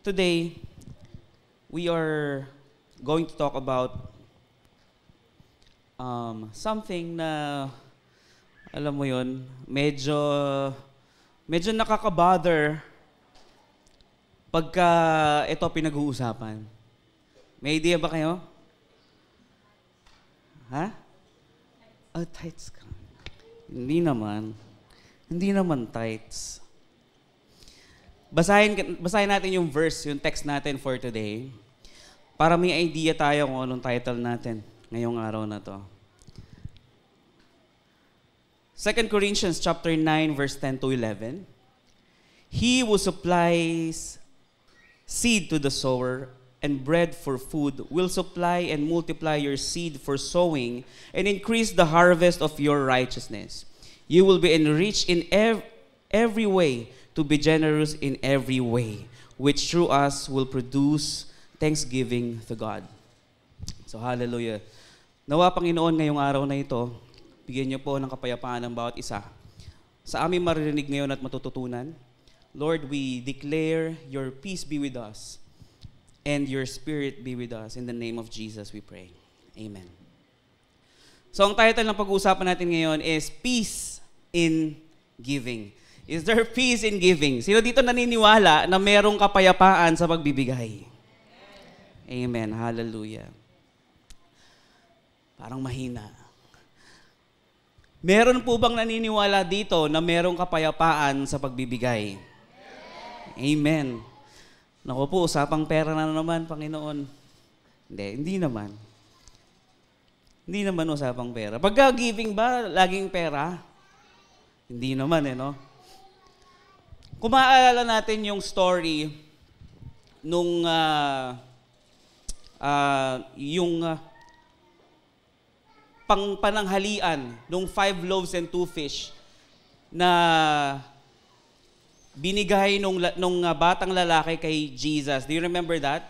Today, we are going to talk about something na, alam mo yun, medyo nakaka-bother pagka ito pinag-uusapan. May idea ba kayo? Ha? Oh, tights ka. Hindi naman. Hindi naman tights. Basahin natin yung verse, yung text natin for today, para may idea tayo kung anong title natin ngayong araw na to. 2 Corinthians chapter 9, verse 10 to 11. He who supplies seed to the sower and bread for food will supply and multiply your seed for sowing and increase the harvest of your righteousness. You will be enriched in every way, to be generous in every way, which through us will produce thanksgiving to God. So, hallelujah. Nawa, Panginoon, ngayong araw na ito, bigyan niyo po ng kapayapaan ng bawat isa. Sa aming maririnig ngayon at matututunan, Lord, we declare your peace be with us and your spirit be with us. In the name of Jesus, we pray. Amen. So, ang title ng pag-uusapan natin ngayon is Peace in Giving. Is there peace in giving? Sino dito naniniwala na merong kapayapaan sa pagbibigay? Amen. Hallelujah. Parang mahina. Meron po bang naniniwala dito na merong kapayapaan sa pagbibigay? Amen. Naku po, usapang pera na naman, Panginoon. Hindi naman. Hindi naman usapang pera. Pagka giving ba, laging pera? Hindi naman no? Kung maaalala natin yung story nung pananghalian nung 5 loaves and 2 fish na binigay nung batang lalaki kay Jesus. Do you remember that?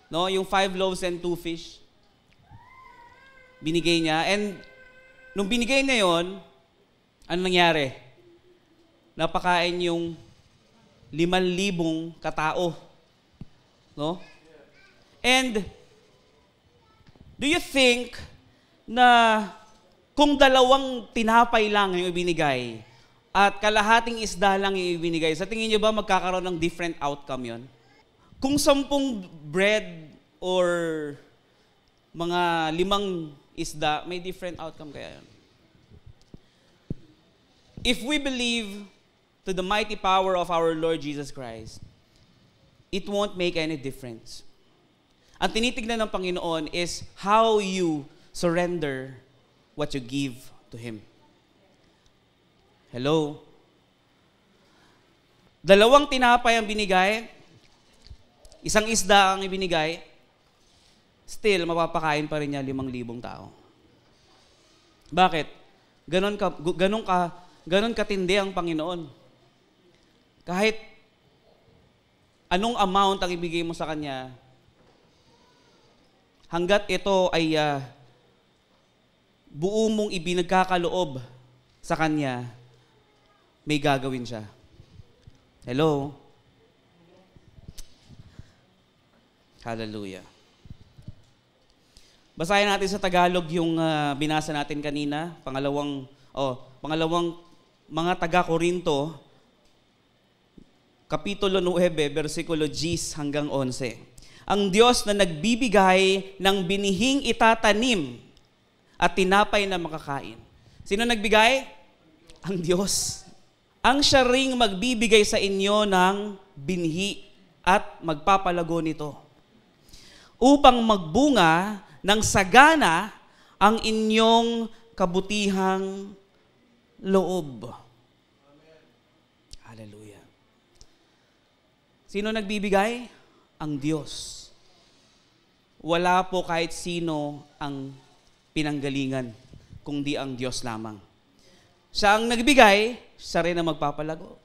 No, yung 5 loaves and 2 fish. Binigay niya. And nung binigay na yon, ano nangyari? Napakain yung 5,000 katao. No? And do you think na kung 2 tinapay lang yung ibinigay at kalahating isda lang yung ibinigay, sa tingin niyo ba magkakaroon ng different outcome yon? Kung 10 bread or mga 5 isda, may different outcome kaya yun? If we believe to the mighty power of our Lord Jesus Christ, it won't make any difference. Ang tinitignan ng Panginoon is how you surrender what you give to Him. Hello? 2 tinapay ang binigay, 1 isda ang ibinigay, still, mapapakain pa rin niya 5,000 tao. Bakit? Ganon katindi ang Panginoon. Kahit anong amount ang ibigay mo sa Kanya, hanggat ito ay buo mong ibinagkakaloob sa Kanya, may gagawin siya. Hello? Hallelujah. Basahin natin sa Tagalog yung binasa natin kanina, pangalawang mga taga-Korinto, Kapitulo 9, versikulo 10 hanggang 11. Ang Diyos na nagbibigay ng binihing itatanim at tinapay na makakain. Sino nagbigay? Ang Diyos. Ang siya ring magbibigay sa inyo ng binhi at magpapalago nito, upang magbunga ng sagana ang inyong kabutihang loob. Hallelujah. Sino nagbibigay? Ang Diyos. Wala po kahit sino ang pinanggalingan, kundi ang Diyos lamang. Siya ang nagbigay, siya rin ang magpapalago.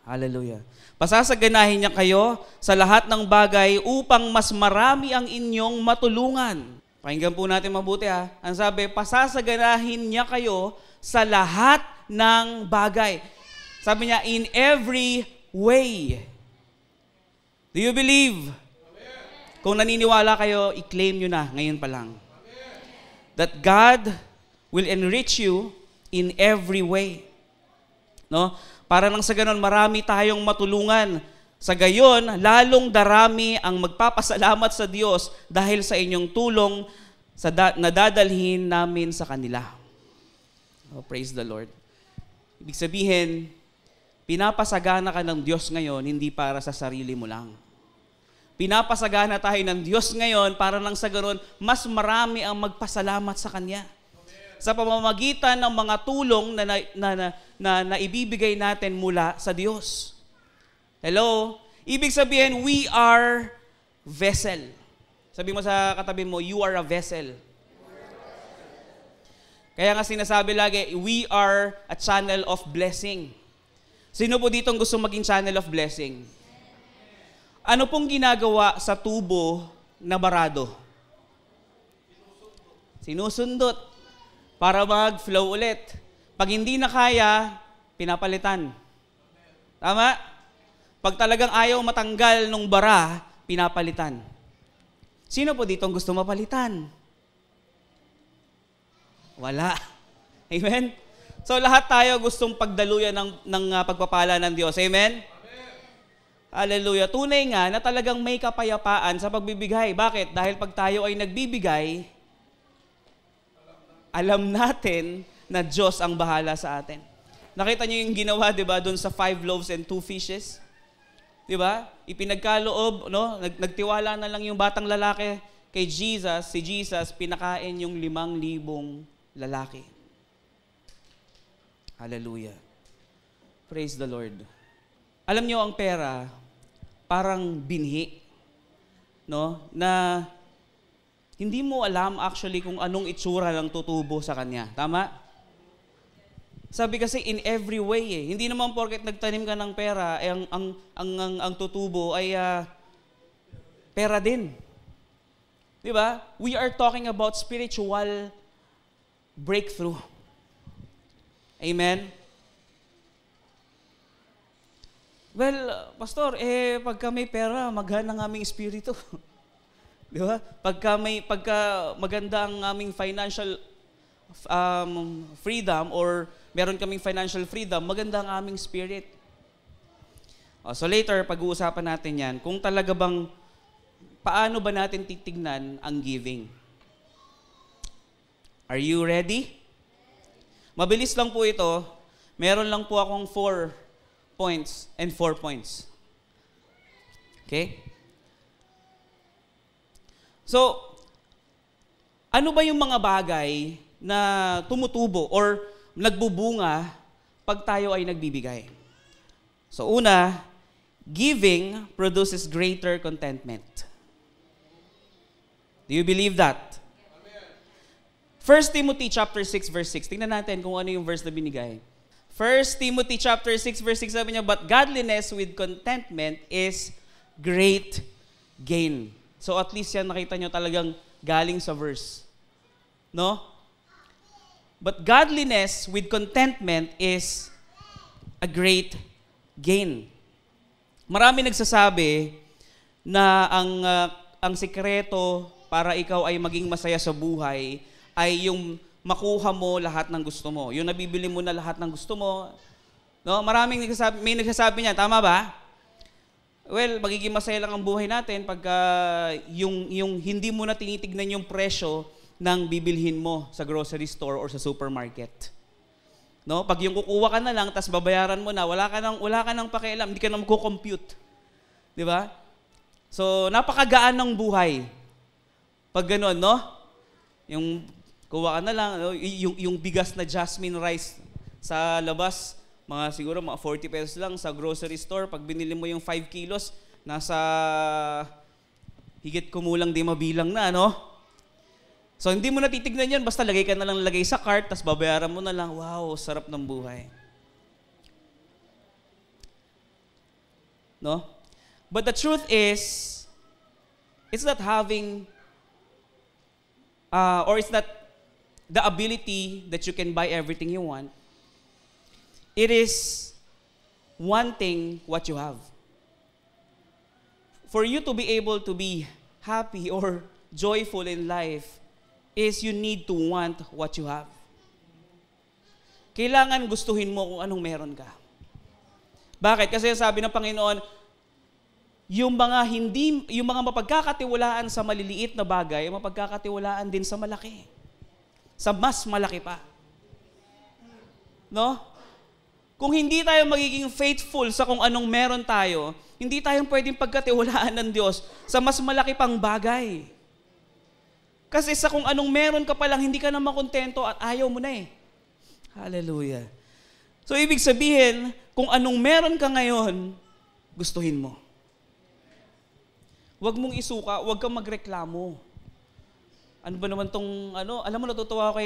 Hallelujah. Pasasaganahin niya kayo sa lahat ng bagay upang mas marami ang inyong matulungan. Pakinggan po natin mabuti Ang sabi, pasasaganahin niya kayo sa lahat ng bagay. Sabi niya, in every way. Do you believe? Kung naniniwala kayo, i-claim nyo na ngayon pa lang. That God will enrich you in every way. No? Para nang sa ganon, marami tayong matulungan. Sa gayon, lalong darami ang magpapasalamat sa Diyos dahil sa inyong tulong na dadalhin namin sa kanila. Oh, praise the Lord. Ibig sabihin, pinapasagana ka ng Diyos ngayon, hindi para sa sarili mo lang. Pinapasagana tayo ng Diyos ngayon para lang sa ganon, mas marami ang magpasalamat sa Kanya. Sa pamamagitan ng mga tulong na ibibigay natin mula sa Diyos. Hello? Ibig sabihin, we are vessel. Sabi mo sa katabi mo, you are a vessel. Kaya nga sinasabi lagi, we are a channel of blessing. Sino po dito gusto maging channel of blessing? Ano pong ginagawa sa tubo na barado? Sinusundot para mag-flow ulit. Pag hindi na kaya, pinapalitan. Tama? Pag talagang ayaw matanggal nung bara, pinapalitan. Sino po dito gusto mapalitan? Wala. Amen? So lahat tayo gustong pagdaluyan ng pagpapala ng Diyos. Amen? Hallelujah. Tunay nga na talagang may kapayapaan sa pagbibigay. Bakit? Dahil pag tayo ay nagbibigay, alam natin na Diyos ang bahala sa atin. Nakita niyo yung ginawa, di ba, doon sa 5 loaves and 2 fishes? Di ba? Ipinagkaloob, no? Nagtiwala na lang yung batang lalaki kay Jesus. Si Jesus, pinakain yung 5,000 lalaki. Hallelujah. Praise the Lord. Alam niyo ang pera, parang binhi, no? Na hindi mo alam actually kung anong itsura ng tutubo sa kanya. Tama? Sabi kasi in every way eh. Hindi naman porket nagtanim ka ng pera, eh, ang tutubo ay pera din. Di ba? We are talking about spiritual breakthrough. Amen? Well, Pastor, pagka may pera, magana ang aming espiritu. Di ba? Pagka maganda ang aming financial freedom or meron kaming financial freedom, maganda ang aming spirit. So later, pag-uusapan natin yan, kung talaga bang, paano ba natin titignan ang giving? Are you ready? Mabilis lang po ito. Meron lang po akong 4 points and 4 points. Okay? So, ano ba yung mga bagay na tumutubo or nagbubunga pag tayo ay nagbibigay? So, una, giving produces greater contentment. Do you believe that? 1 Timothy chapter 6 verse 6. Tingnan natin kung ano yung verse na binigay. 1 Timothy chapter 6 verse 6 sabi niya, but godliness with contentment is great gain. So at least yan nakita nyo talagang galing sa verse. No? But godliness with contentment is a great gain. Marami nagsasabi na ang sikreto para ikaw ay maging masaya sa buhay ay yung makuha mo lahat ng gusto mo. Yung nabibili mo na lahat ng gusto mo. No? Maraming may nagsasabi niya, tama ba? Well, magiging masaya lang ang buhay natin pagka yung hindi mo na tinitignan yung presyo ng bibilhin mo sa grocery store or sa supermarket. No? Pag yung kukuha ka na lang, tas babayaran mo na, wala ka nang pakialam, hindi ka na magko-compute. Di ba? So, napakagaan ng buhay. Pag gano'n, no? Yung kuha ka na lang, no? yung bigas na jasmine rice sa labas, siguro mga 40 pesos lang sa grocery store. Pag binili mo yung 5 kilos, nasa higit kumulang di mabilang na, no? So, hindi mo natitignan yan, basta lagay ka na lang lagay sa cart, tas babayaran mo na lang, wow, sarap ng buhay. No? But the truth is, it's not having, or it's not the ability that you can buy everything you want. It is wanting what you have. For you to be able to be happy or joyful in life is you need to want what you have. Kailangan gustuhin mo kung anong meron ka. Bakit? Kasi sabi ng Panginoon, yung mga mapagkakatiwalaan sa maliliit na bagay, mapagkakatiwalaan din sa malaki. Sa mas malaki pa. No? Kung hindi tayo magiging faithful sa kung anong meron tayo, hindi tayo pwedeng pagkatiwalaan ng Diyos sa mas malaki pang bagay. Kasi sa kung anong meron ka pa lang, hindi ka na makontento at ayaw mo na eh. Hallelujah. So ibig sabihin, kung anong meron ka ngayon, gustuhin mo. Huwag mong isuka, huwag kang magreklamo. Ano ba naman tong, alam mo, natutuwa ako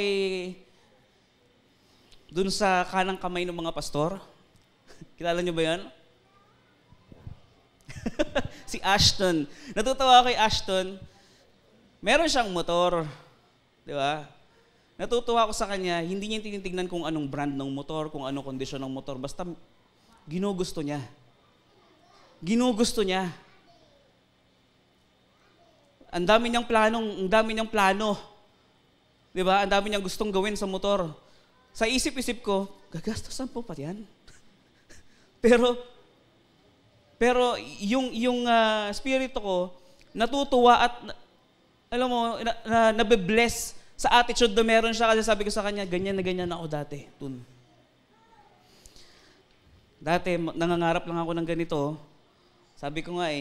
dun sa kanang kamay ng mga pastor. Kilala niyo ba yan? Si Ashton. Natutuwa ako kay Ashton. Meron siyang motor. Di ba? Natutuwa ako sa kanya, hindi niya tinitignan kung anong brand ng motor, kung anong kondisyon ng motor. Basta ginugusto niya. Ginugusto niya. Ang dami niyang plano. Di ba? Ang dami niyang gustong gawin sa motor. Sa isip-isip ko, gagastosan po pa yan. pero yung spirito ko, natutuwa at alam mo, nabe-bless sa attitude na meron siya kasi sabi ko sa kanya, ganyan na ganyan ako dati. Dati, nangangarap lang ako ng ganito. Sabi ko nga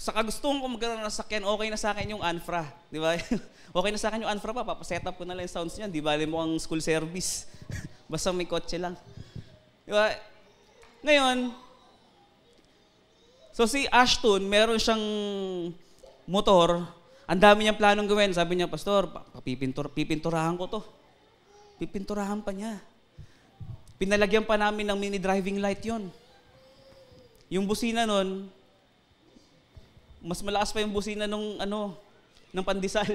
sa kagustuhan ko magkaroon ng sakyan, okay na sa akin yung Anfra. Di ba? Okay na sa akin yung Anfra pa, papaset up ko na lang yung sounds niyan. Di ba? Alam mo ang school service. Basta may kotse lang. Di ba? Ngayon, so si Ashton, meron siyang motor. Ang dami niyang planong gawin. Sabi niya, Pastor, pipinturahan ko to. Pipinturahan pa niya. Pinalagyan pa namin ng mini driving light yon. Yung busina nun, mas malakas pa yung busina ng pandesal.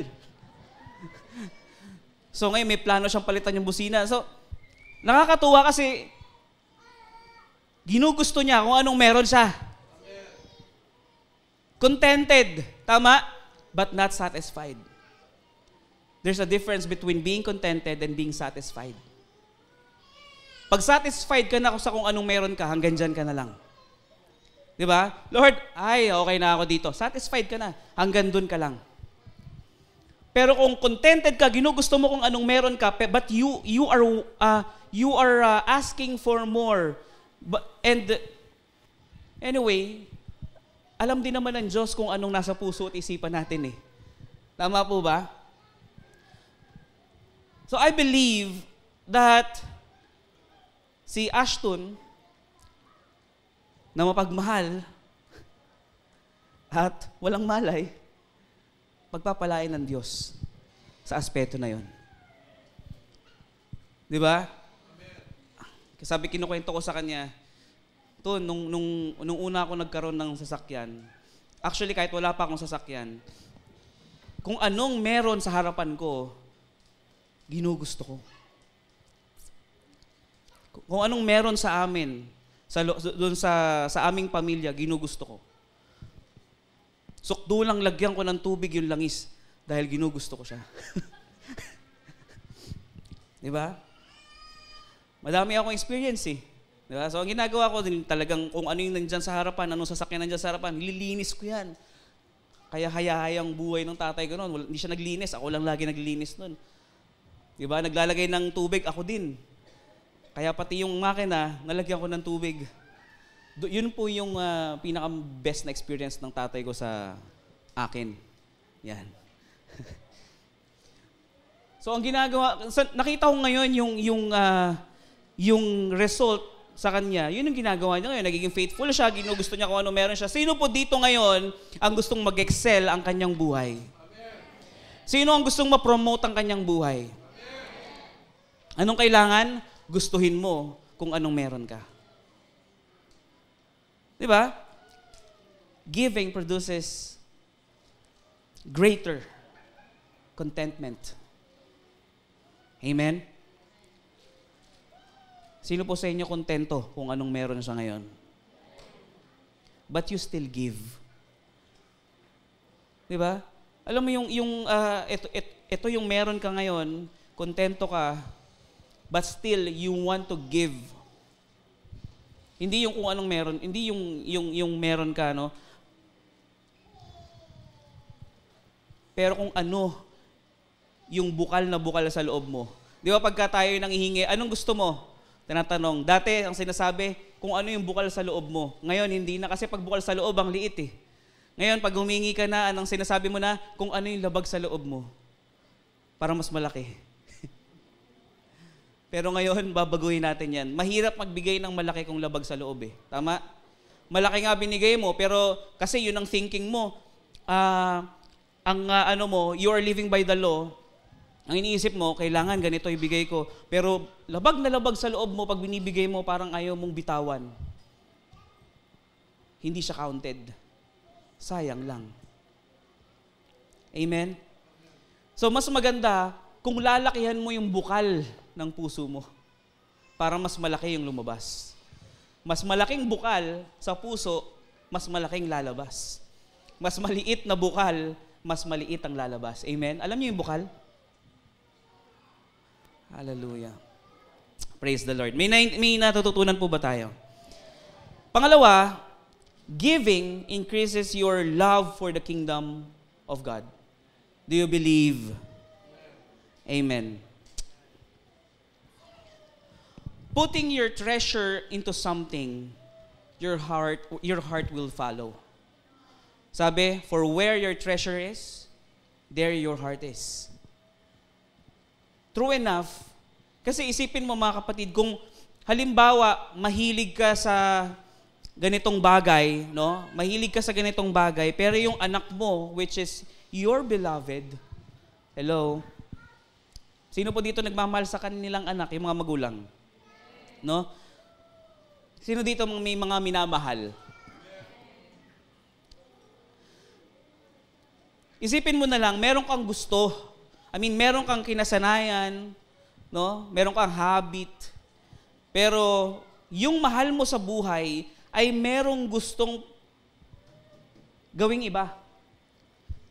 So ngayon may plano siyang palitan yung busina. So nakakatuwa kasi ginugusto niya kung anong meron siya. Contented, tama? But not satisfied. There's a difference between being contented and being satisfied. Pag satisfied ka na sa kung anong meron ka, hanggang dyan ka na lang. Di ba? Lord, okay na ako dito. Satisfied ka na. Hanggang dun ka lang. Pero kung contented ka, ginugusto mo kung anong meron ka, but you are asking for more. And anyway, alam din naman ng Diyos kung anong nasa puso at isipan natin eh. Tama po ba? So I believe that si Ashton na mapagmahal at walang malay, pagpapalain ng Diyos sa aspeto na yon. Di ba? Sabi, kinukwento ko sa kanya, nung una ako nagkaroon ng sasakyan, actually kahit wala pa akong sasakyan, kung anong meron sa harapan ko, ginugusto ko. Kung anong meron sa amin, doon sa aming pamilya, ginugusto ko. Sukdo lang lagyan ko ng tubig yung langis dahil ginugusto ko siya. Di ba? Madami akong experience eh. Di ba? So ang ginagawa ko din talagang kung ano yung nandyan sa harapan, anong sasakyan nandyan sa harapan, nililinis ko yan. Kaya hayahayang buhay ng tatay ko noon. Hindi siya naglinis, ako lang lagi naglilinis noon. Di ba? Naglalagay ng tubig, ako din. Kaya pati yung makina, nalagyan ko ng tubig. Yun po yung pinaka-best na experience ng tatay ko sa akin. Yan. So ang ginagawa, nakita ko ngayon yung result sa kanya, yun yung ginagawa niya ngayon. Nagiging faithful siya, ginugusto niya kung ano meron siya. Sino po dito ngayon ang gustong mag-excel ang kanyang buhay? Sino ang gustong ma-promote ang kanyang buhay? Anong kailangan? Gustuhin mo kung anong meron ka. Di ba? Giving produces greater contentment. Amen? Sino po sa inyo kontento kung anong meron siya ngayon? but you still give. Di ba? Alam mo ito yung meron ka ngayon, kontento ka, but still you want to give. Hindi yung kung anong meron, hindi yung meron ka, no? Pero kung ano yung bukal na bukal sa loob mo. Di ba pagka tayo nanghihingi, anong gusto mo? Tinatanong. Dati ang sinasabi, kung ano yung bukal sa loob mo. Ngayon hindi na, kasi pag bukal sa loob ang liit eh. Ngayon, pag humingi ka na, anong sinasabi mo na, kung ano yung labag sa loob mo. Para mas malaki. Pero ngayon, babaguhin natin yan. Mahirap magbigay ng malaki kung labag sa loob eh. Tama? Malaki nga binigay mo, pero kasi yun ang thinking mo. You are living by the law. Ang iniisip mo, kailangan ganito ibigay ko. Pero labag na labag sa loob mo, pag binibigay mo, parang ayaw mong bitawan. Hindi siya counted. Sayang lang. Amen? So, mas maganda kung lalakihan mo yung bukal ng puso mo para mas malaki yung lumabas. Mas malaking bukal sa puso, mas malaking lalabas. Mas maliit na bukal, mas maliit ang lalabas. Amen? Alam niyo yung bukal? Hallelujah. Praise the Lord. May natututunan po ba tayo? Pangalawa, giving increases your love for the kingdom of God. Do you believe? Amen. Putting your treasure into something, your heart will follow. Sabi, for where your treasure is, there your heart is. True enough, kasi isipin mo mga kapatid, kung halimbawa mahilig ka sa ganitong bagay, no? Mahilig ka sa ganitong bagay, pero yung anak mo, which is your beloved, hello? Sino po dito nagmamahal sa kanilang anak, yung mga magulang? No? Sino dito may mga minamahal? Isipin mo na lang, meron kang gusto. Meron kang kinasanayan, no? Meron kang habit. Pero yung mahal mo sa buhay ay merong gustong gawing iba.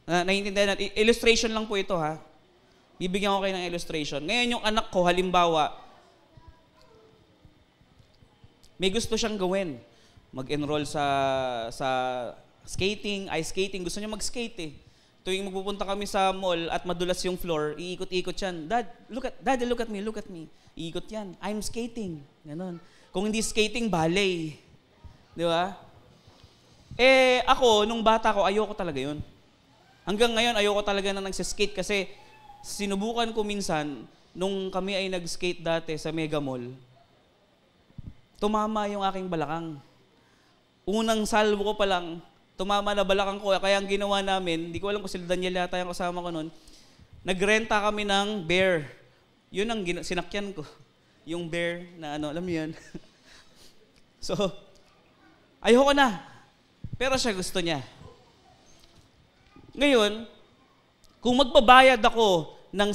Naiintindihan natin. Illustration lang po ito, ha? Bibigyan ko kayo ng illustration. Ngayon yung anak ko, halimbawa, may gusto siyang gawin. Mag-enroll sa skating, ice skating. Gusto niya mag-skate eh. Tuwing magpupunta kami sa mall at madulas yung floor, iikot-ikot yan. Daddy, look at me. Iikot yan. I'm skating. Ganon. Kung hindi skating, ballet. Di ba? Ako, nung bata ko, ayoko talaga yun. Hanggang ngayon, ayoko talaga na nagsiskate kasi sinubukan ko minsan, nung kami ay nag-skate dati sa Mega Mall, tumama yung aking balakang. Unang salvo ko pa lang, tumama na balakang ko. Kaya ang ginawa namin, di ko alam kung sila Daniel yata yung kasama ko noon, nagrenta kami ng bear. Yun ang sinakyan ko. Yung bear na alam mo yun. So, ayoko na. Pero siya gusto niya. Ngayon, kung magbabayad ako ng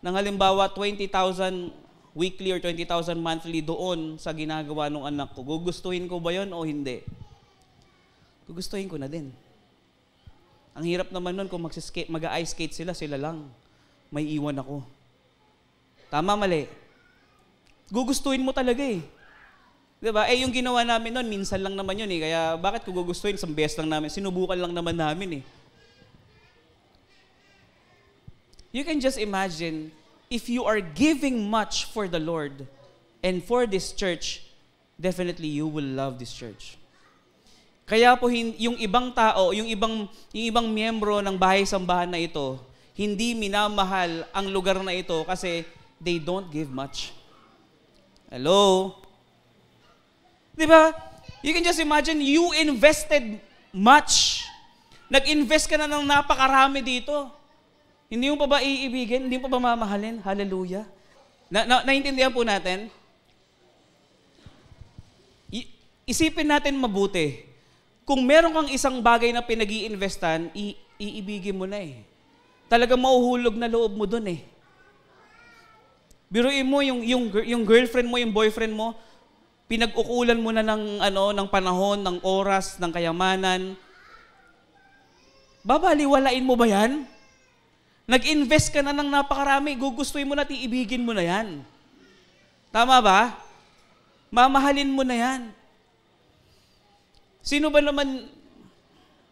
halimbawa 20,000 weekly or 20,000 monthly doon sa ginagawa ng anak ko, gugustuhin ko ba yun o hindi? Gugustuhin ko na din. Ang hirap naman nun kung mag-ice skate sila lang. May iwan ako. Tama, mali? Gugustuhin mo talaga eh. Diba? Yung ginawa namin nun, minsan lang naman yun eh. Kaya bakit ko gugustuhin? Isang beses lang namin. Sinubukan lang naman namin eh. You can just imagine, if you are giving much for the Lord and for this church, definitely you will love this church. Kaya po yung ibang tao, yung ibang miyembro ng bahay-sambahan na ito, hindi minamahal ang lugar na ito kasi they don't give much. Hello? Diba? You can just imagine, you invested much. Nag-invest ka na ng napakarami dito. Hindi mo pa ba iibigin? Hindi mo pa ba mamahalin? Hallelujah. Naintindihan po natin? Isipin natin mabuti. Kung meron kang isang bagay na pinag-iinvestan, iibigin mo na eh. Talagang mauhulog na loob mo dun eh. Biruin mo yung girlfriend mo, yung boyfriend mo, pinag-ukulan mo na ng panahon, ng oras, ng kayamanan, babaliwalain mo ba yan? Nag-invest ka na ng napakarami, gugustuhin mo na, tiibigin mo na yan. Tama ba? Mamahalin mo na yan. Sino ba naman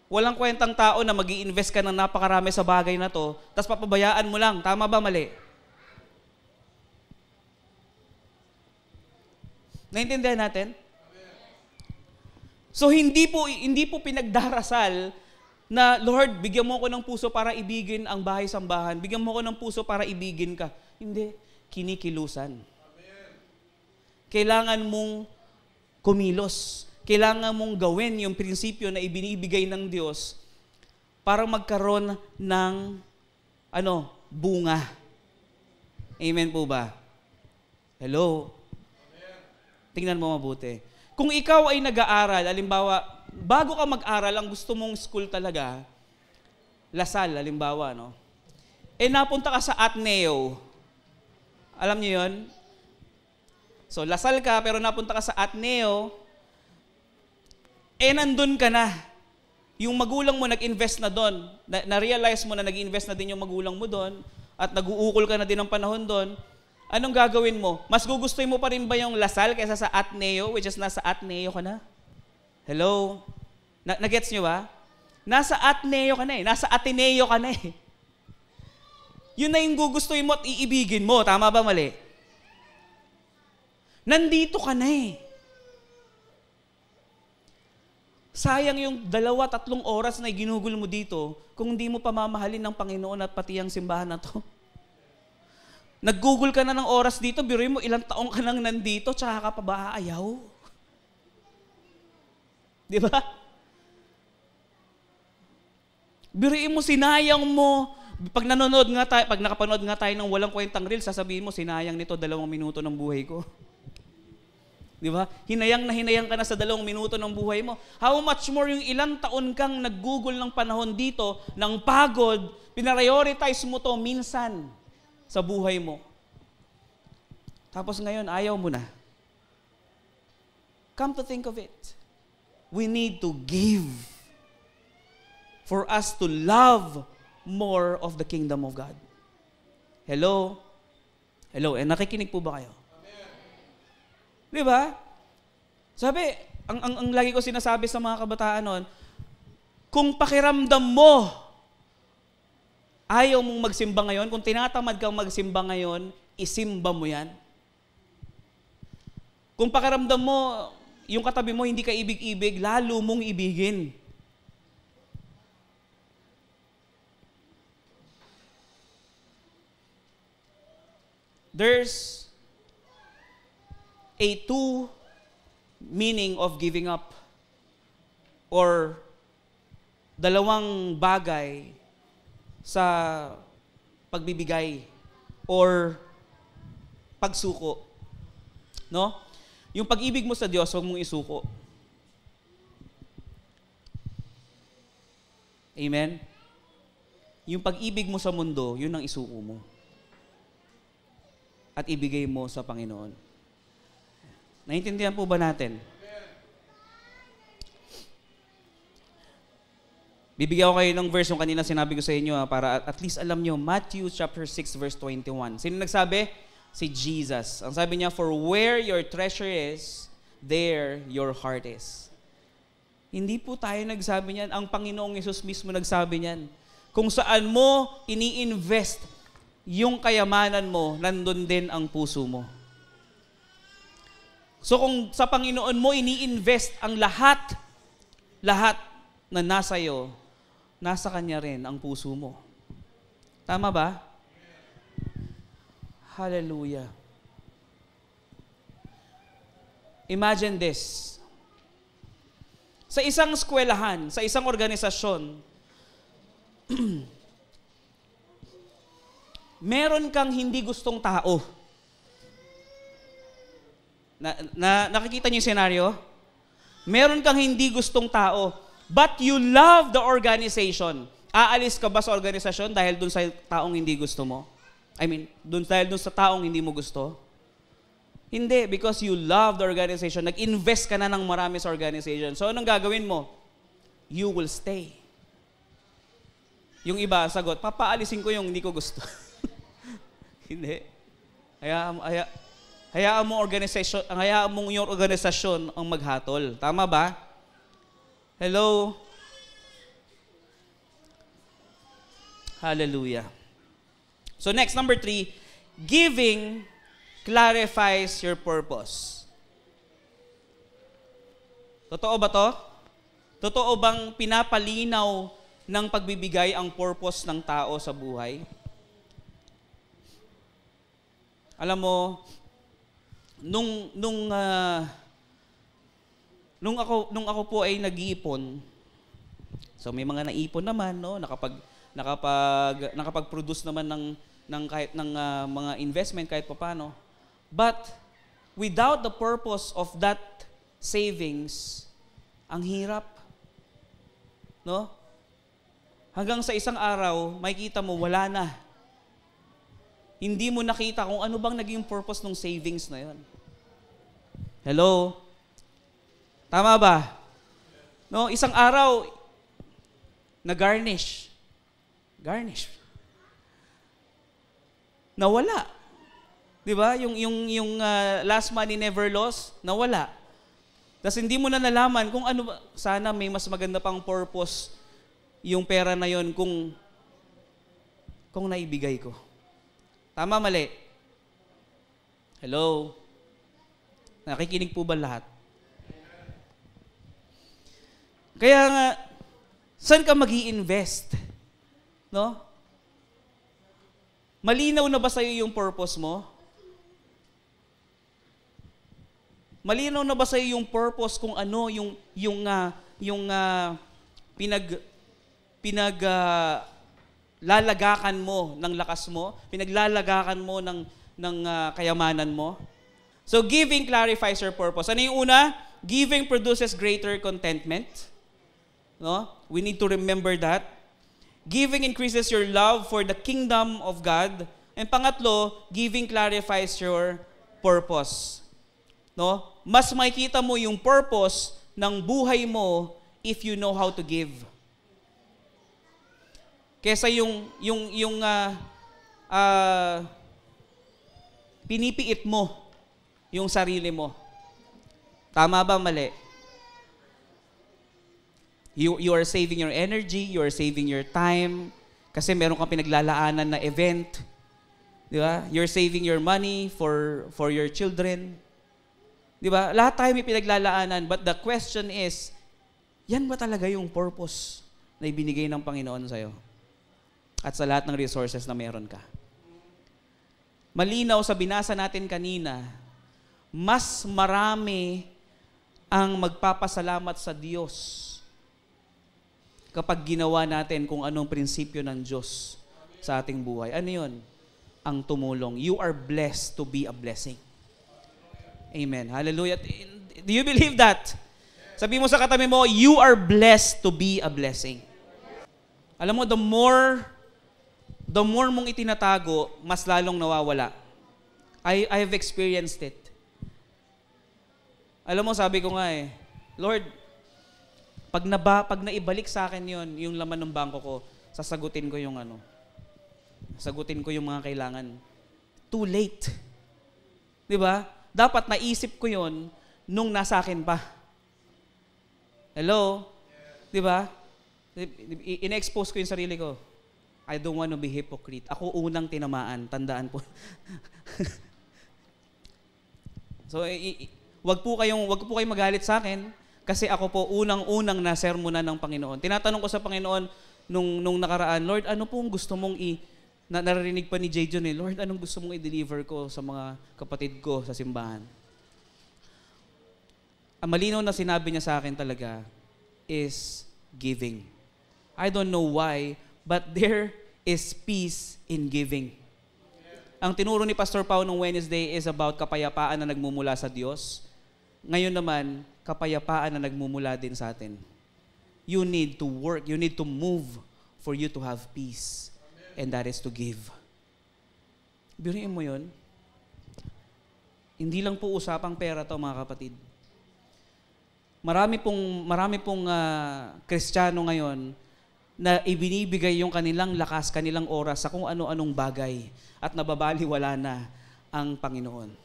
walang kwentang tao na mag-i-invest ka ng napakarami sa bagay na to, tapos papabayaan mo lang? Tama ba, mali? Naintindihan natin? So hindi po pinagdarasal na, Lord, bigyan mo ako ng puso para ibigin ang bahay-sambahan. Bigyan mo ako ng puso para ibigin ka. Hindi. Kinikilusan. Kailangan mong kumilos. Kailangan mong gawin yung prinsipyo na ibinibigay ng Diyos para magkaroon ng bunga. Amen po ba? Hello? Tingnan mo mabuti. Kung ikaw ay nag-aaral, halimbawa, bago ka mag-aral, ang gusto mong school talaga, Lasal, halimbawa, no? Napunta ka sa Ateneo. Alam niyo yun? So, Lasal ka, pero napunta ka sa Ateneo, nandun ka na. Yung magulang mo nag-invest na doon. Na-realize mo na nag-invest na din yung magulang mo doon, at nag-uukol ka na din ng panahon doon. Anong gagawin mo? Mas gugustuhin mo pa rin ba yung Lasal kaysa sa Ateneo, which is nasa Ateneo ka na? Hello? Nagets nyo ba? Nasa Ateneo ka na eh. Nasa Ateneo ka na eh. Yun na yung gugustuhin mo at iibigin mo. Tama ba, mali? Nandito ka na eh. Sayang yung 2-3 oras na ginugol mo dito kung hindi mo pamamahalin ng Panginoon at pati ang simbahan na to. Nag-google ka na ng oras dito, biruin mo ilang taong ka nang nandito, tsaka ka pa ba aayaw? Di ba? Biruin mo, sinayang mo. Pag nakapanood nga tayo ng walang kwentang reel, sasabihin mo, sinayang nito 2 minuto ng buhay ko. Di ba? Hinayang ka na sa 2 minuto ng buhay mo. How much more yung ilang taon kang nag-google ng panahon dito, ng pagod, pinarioritize mo to minsan sa buhay mo. Tapos ngayon, ayaw mo na. Come to think of it, we need to give for us to love more of the kingdom of God. Hello? Hello? Nakikinig po ba kayo? Di ba? Sabi, ang lagi ko sinasabi sa mga kabataan noon, kung pakiramdam mo, ayaw mong magsimba ngayon, kung tinatamad kang magsimba ngayon, isimba mo yan. Kung pakiramdam mo, yung katabi mo hindi ka ibig-ibig, lalo mong ibigin. There's a 2 meaning of giving up, or 2 bagay sa pagbibigay or pagsuko. No? Yung pag-ibig mo sa Diyos, huwag mong isuko. Amen? Yung pag-ibig mo sa mundo, yun ang isuko mo. At ibigay mo sa Panginoon. Naintindihan po ba natin? Bibigyan ko kayo ng verse yung kanina sinabi ko sa inyo para at least alam nyo. Matthew chapter 6 verse 21. Sino nagsabi? Si Jesus. Ang sabi niya, for where your treasure is, there your heart is. Hindi po tayo nagsabi niyan. Ang Panginoong Yesus mismo nagsabi niyan. Kung saan mo ini-invest yung kayamanan mo, nandun din ang puso mo. So kung sa Panginoon mo ini-invest ang lahat na nasa iyo, nasa Kanya rin ang puso mo. Tama ba? Hallelujah. Imagine this. Sa isang eskwelahan, sa isang organisasyon, meron kang hindi gustong tao. Nakikita niyo yung senaryo? Meron kang hindi gustong tao, but you love the organization. Aalis ka ba sa organisasyon dahil dun sa taong hindi gusto mo? I mean, dahil dun sa taong hindi mo gusto? Hindi, because you love the organization. Nag-invest ka na ng marami sa organization. So, anong gagawin mo? You will stay. Yung iba, sagot, papaalisin ko yung hindi ko gusto. Hindi. Hayaan mo yung organisasyon ang maghatol. Tama ba? Hello? Hallelujah. So next, number 3, giving clarifies your purpose. Totoo ba to? Totoo bang pinapalinaw ng pagbibigay ang purpose ng tao sa buhay? Alam mo, nung ako po ay nag-iipon, so may mga naipon naman, no, nakapag-produce naman ng kahit ng mga investment kahit papaano. But without the purpose of that savings, ang hirap. No? Hanggang sa isang araw, makikita mo wala na. Hindi mo nakita kung ano bang naging purpose ng savings na 'yon. Hello? Tama ba? No, isang araw na-garnish. Garnish. Nawala. 'Di ba? Yung last money never lost, nawala. Tapos hindi mo na nalaman kung ano ba, sana may mas maganda pang purpose yung pera na 'yon kung naibigay ko. Tama, mali? Hello? Nakikinig po ba lahat? Kaya nga, saan ka mag-i-invest? No? Malinaw na ba sa'yo yung purpose mo? Malinaw na ba sa'yo yung purpose kung ano yung lalagakan mo ng lakas mo, pinaglalagakan mo ng kayamanan mo? So giving clarifies your purpose. Ano yung una? Giving produces greater contentment. No? We need to remember that. Giving increases your love for the kingdom of God. And pangatlo, giving clarifies your purpose. No? Mas makikita mo yung purpose ng buhay mo if you know how to give. Kesa pinipiit mo yung sarili mo. Tama ba, mali? You are saving your energy, you are saving your time, kasi meron kang pinaglalaanan na event. Di ba? You're saving your money for your children. Di ba? Lahat tayo may pinaglalaanan, but the question is, yan ba talaga yung purpose na ibinigay ng Panginoon sa'yo? At sa lahat ng resources na meron ka. Malinaw sa binasa natin kanina, mas marami ang magpapasalamat sa Diyos kapag ginawa natin kung anong prinsipyo ng Diyos sa ating buhay. Ano yun? Ang tumulong. You are blessed to be a blessing. Amen. Hallelujah. Do you believe that? Sabi mo sa katabi mo, you are blessed to be a blessing. Alam mo, the more mong itinatago, mas lalong nawawala. I have experienced it. Alam mo, sabi ko nga Lord, pag naibalik sa akin yung laman ng bangko ko, sasagutin ko yung sagutin ko yung mga kailangan. Too late. Di ba? Dapat naisip ko yon nung nasa akin pa. Hello? Di ba? In-expose ko yung sarili ko. I don't want to be hypocrite. Ako unang tinamaan. Tandaan po. So, wag po kayong magalit sa akin kasi ako po unang-unang nasermonan ng Panginoon. Tinatanong ko sa Panginoon nung nakaraan, Lord, ano pong gusto mong narinig pa ni J. John Lord, anong gusto mong i-deliver ko sa mga kapatid ko sa simbahan? Ang malinaw na sinabi niya sa akin talaga is giving. I don't know why, but there is peace in giving. Ang tinuro ni Pastor Pao nung Wednesday is about kapayapaan na nagmumula sa Diyos. Ngayon naman, kapayapaan na nagmumula din sa atin. You need to work, you need to move for you to have peace. And that is to give. Biruin mo yun. Hindi lang po usapang pera to, mga kapatid. Marami pong Kristiyano ngayon na ibinibigay yung kanilang lakas, kanilang oras sa kung ano-anong bagay at nababaliwala na ang Panginoon.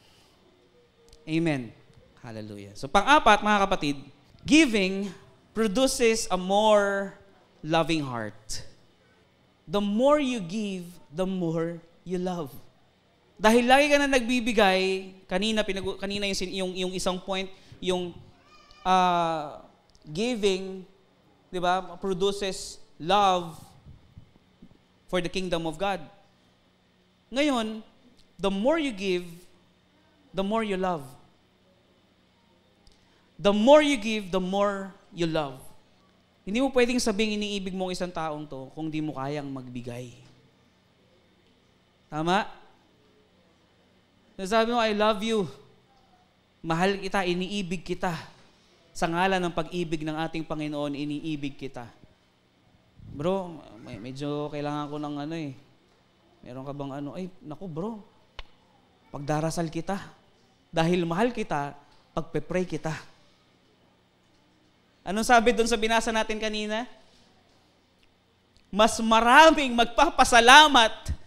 Amen. Hallelujah. So pang-apat, mga kapatid, giving produces a more loving heart. The more you give, the more you love. Dahil lagi ka na nagbibigay, kanina yung isang point, yung giving, di ba, produces love for the kingdom of God. Ngayon, the more you give, the more you love. The more you give, the more you love. Hindi mo pwedeng sabing iniibig mo ang isang taong to kung di mo kayang magbigay. Tama? Sabi mo, I love you. Mahal kita, iniibig kita. Sa ngalan ng pag-ibig ng ating Panginoon, iniibig kita. Bro, medyo kailangan ko ng meron ka bang naku bro, pagdarasal kita. Dahil mahal kita, pagpe-pray kita. Anong sabi doon sa binasa natin kanina? Mas maraming magpapasalamat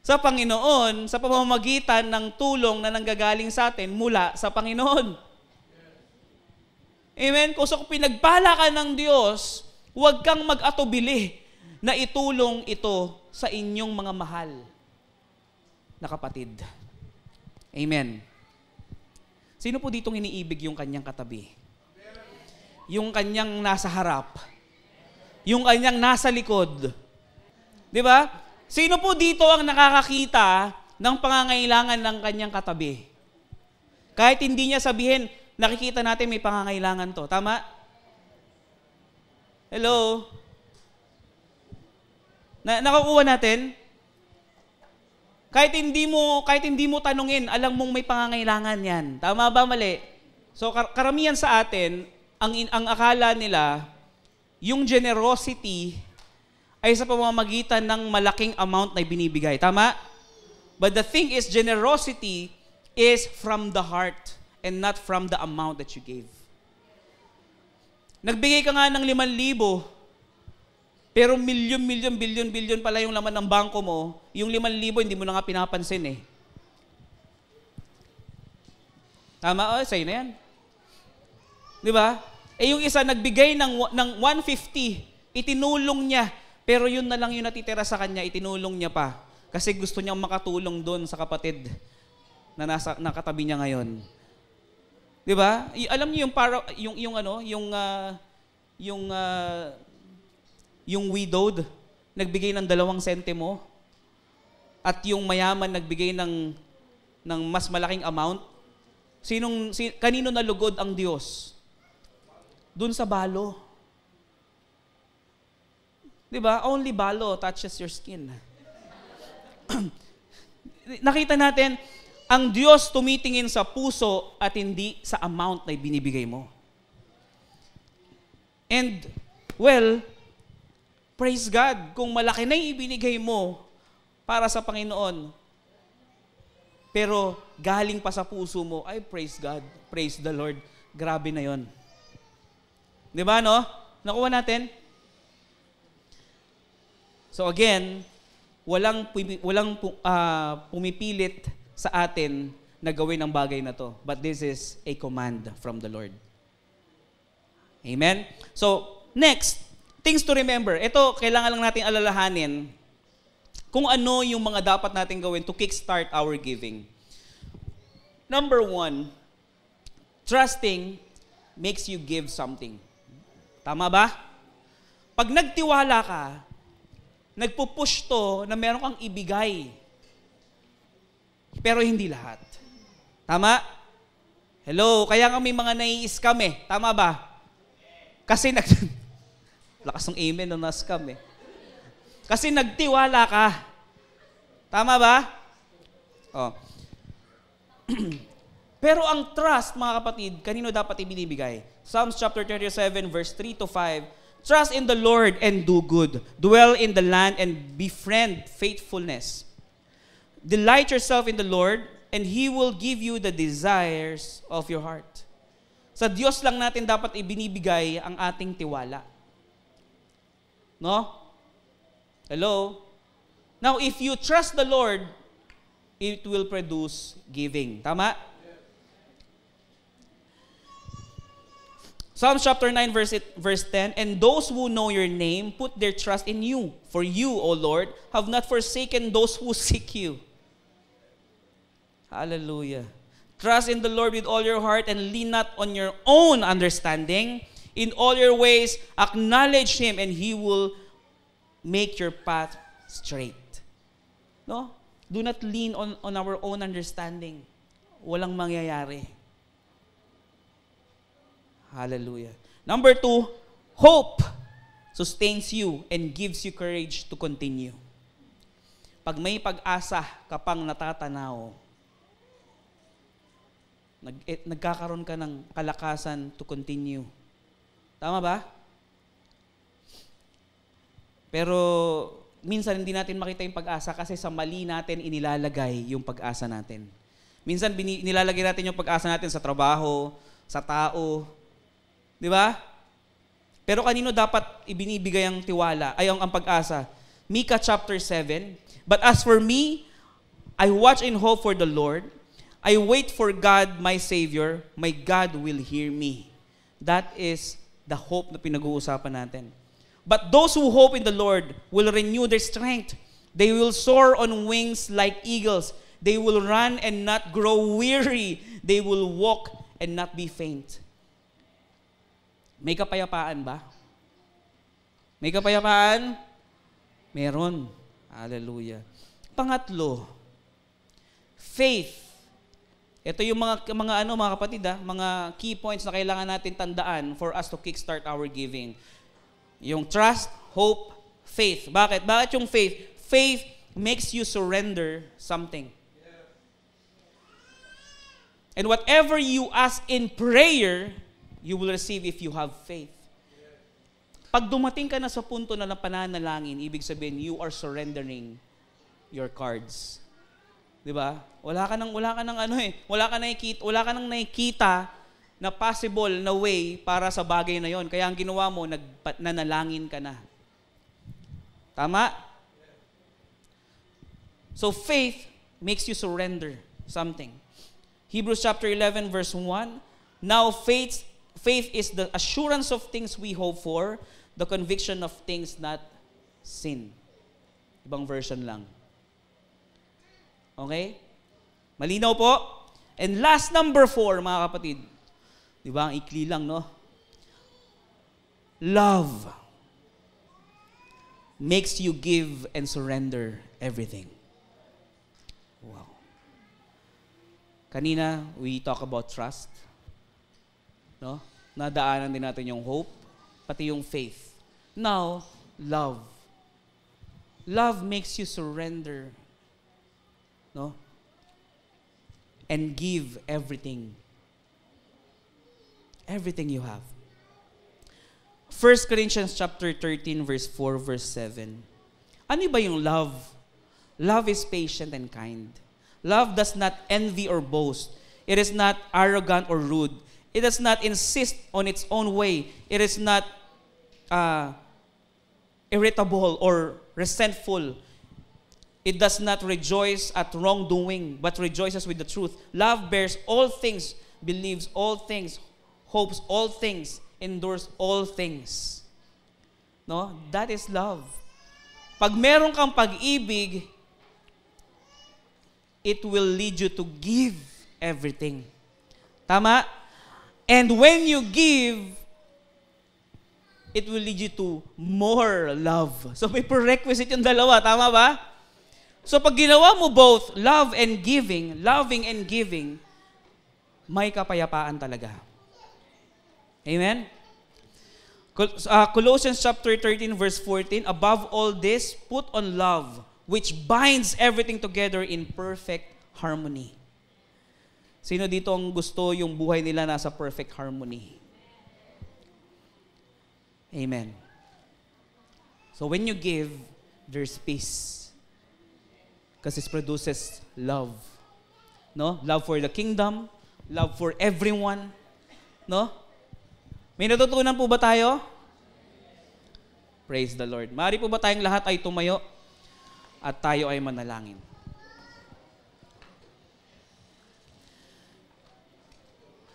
sa Panginoon sa pamamagitan ng tulong na nanggagaling sa atin mula sa Panginoon. Amen? Kung pinagpala ka ng Diyos, huwag kang mag-atubili na itulong ito sa inyong mga mahal na kapatid. Amen. Sino po ditong iniibig yung kanyang katabi? Yung kanyang nasa harap? Yung kanyang nasa likod? Di ba? Sino po dito ang nakakakita ng pangangailangan ng kanyang katabi? Kahit hindi niya sabihin, nakikita natin may pangangailangan to. Tama? Hello? Nakukuha natin? Kahit hindi mo tanungin, alam mong may pangangailangan yan. Tama ba, mali? So karamihan sa atin, ang akala nila, yung generosity ay sa pamamagitan ng malaking amount na binibigay. Tama? But the thing is, generosity is from the heart and not from the amount that you gave. Nagbigay ka nga ng 5,000, pero bilyon pala yung laman ng bangko mo, yung 5,000 hindi mo na nga pinapansin eh. Tama? Sa'yo na yan. Di ba? Yung isa nagbigay ng 150, itinulong niya, pero yun na lang yung natitira sa kanya, itinulong niya pa. Kasi gusto niyang makatulong doon sa kapatid na nakatabi niya ngayon. 'Di ba? Alam niyo yung widowed nagbigay ng 2 sentimo at yung mayaman nagbigay ng mas malaking amount. Kanino nalugod ang Diyos? Doon sa balo. 'Di ba? Only balo touches your skin. Nakita natin ang Diyos tumitingin sa puso at hindi sa amount na binibigay mo. And, well, praise God, kung malaki na yung ibinigay mo para sa Panginoon, pero galing pa sa puso mo, ay praise God, praise the Lord, grabe na yon. Di ba, no? Nakuha natin? So again, walang pumipilit sa atin na gawin ang bagay na to. But this is a command from the Lord. Amen? So, next, things to remember. Ito, kailangan lang natin alalahanin kung ano yung mga dapat natin gawin to kickstart our giving. Number 1, trusting makes you give something. Tama ba? Pag nagtiwala ka, nagpupush to na meron kang ibigay. Pero hindi lahat. Tama? Hello, kaya nga may mga nai-scam eh. Tama ba? Kasi lakas ng amen nung na-scam eh. Kasi nagtiwala ka. Tama ba? Oh. Pero ang trust, mga kapatid, kanino dapat ibinibigay? Psalms chapter 37, verse 3-5. Trust in the Lord and do good. Dwell in the land and befriend faithfulness. Delight yourself in the Lord, and He will give you the desires of your heart. Sa Diyos lang natin dapat ibinibigay ang ating tiwala. No? Hello? Now, if you trust the Lord, it will produce giving. Tama? Psalm chapter 9, verse 10, and those who know your name put their trust in you. For you, O Lord, have not forsaken those who seek you. Hallelujah. Trust in the Lord with all your heart and lean not on your own understanding. In all your ways, acknowledge Him and He will make your path straight. No? Do not lean on our own understanding. Walang mangyayari. Hallelujah. Number 2, hope sustains you and gives you courage to continue. Pag may pag-asa ka pang natatanaw, nagkakaroon ka ng kalakasan to continue. Tama ba? Pero minsan hindi natin makita yung pag-asa kasi sa mali natin inilalagay yung pag-asa natin. Minsan nilalagay natin yung pag-asa natin sa trabaho, sa tao. Di ba? Pero kanino dapat ibinibigay ang tiwala, ay ang pag-asa? Micah chapter 7, but as for me, I watch in hope for the Lord. I wait for God, my Savior. My God will hear me. That is the hope na pinag-uusapan natin. But those who hope in the Lord will renew their strength. They will soar on wings like eagles. They will run and not grow weary. They will walk and not be faint. May kapayapaan ba? May kapayapaan? Meron. Hallelujah. Pangatlo, faith. Ito yung mga kapatid, mga key points na kailangan natin tandaan for us to kickstart our giving. Yung trust, hope, faith. Bakit? Bakit yung faith? Faith makes you surrender something. And whatever you ask in prayer, you will receive if you have faith. Pag dumating ka na sa punto na pananalangin, ibig sabihin, you are surrendering your cards. 'Di ba? Wala ka nang nakikita na possible na way para sa bagay na 'yon. Kaya ang ginawa mo, nanalangin ka na. Tama? So faith makes you surrender something. Hebrews chapter 11 verse 1, now faith is the assurance of things we hope for, the conviction of things not seen. Ibang version lang. Okay? Malinaw po? And last, number 4, mga kapatid. Di ba? Ang ikli lang, no? Love makes you give and surrender everything. Wow. Kanina, we talk about trust. No? Nadaanan din natin yung hope, pati yung faith. Now, love. Love makes you surrender, no? And give everything. Everything you have. 1 Corinthians chapter 13 verse 4 verse 7. Ano ba yung love? Love is patient and kind. Love does not envy or boast. It is not arrogant or rude. It does not insist on its own way. It is not irritable or resentful. It does not rejoice at wrongdoing, but rejoices with the truth. Love bears all things, believes all things, hopes all things, endures all things. No? That is love. Pag meron kang pag-ibig, it will lead you to give everything. Tama? And when you give, it will lead you to more love. So may prerequisite yung dalawa. Tama ba? So pag ginawa mo both love and giving, loving and giving, may kapayapaan talaga. Amen? Colossians chapter 13 verse 14, above all this, put on love, which binds everything together in perfect harmony. Sino dito ang gusto yung buhay nila nasa perfect harmony? Amen. So when you give, there's peace. Because it produces love. no? Love for the kingdom, love for everyone, no? May natutunan po ba tayo? Praise the Lord. Maaari po ba tayong lahat ay tumayo at tayo ay manalangin?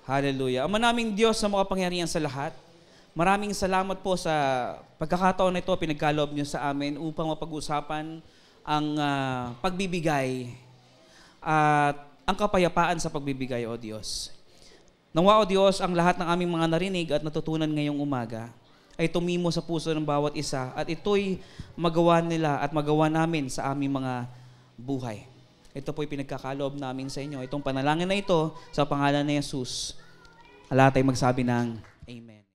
Hallelujah. Ama naming Diyos sa makapangyarihan sa lahat, maraming salamat po sa pagkakataon na ito, pinagkaloob niyo sa amin upang mapag-usapan ang pagbibigay at ang kapayapaan sa pagbibigay, O Diyos. Nawa, O Diyos, ang lahat ng aming mga narinig at natutunan ngayong umaga ay tumimo sa puso ng bawat isa at ito'y magawa nila at magawa namin sa aming mga buhay. Ito po'y pinagkakaloob namin sa inyo. Itong panalangin na ito sa pangalan ni Jesus. Lahat ay magsabi ng Amen.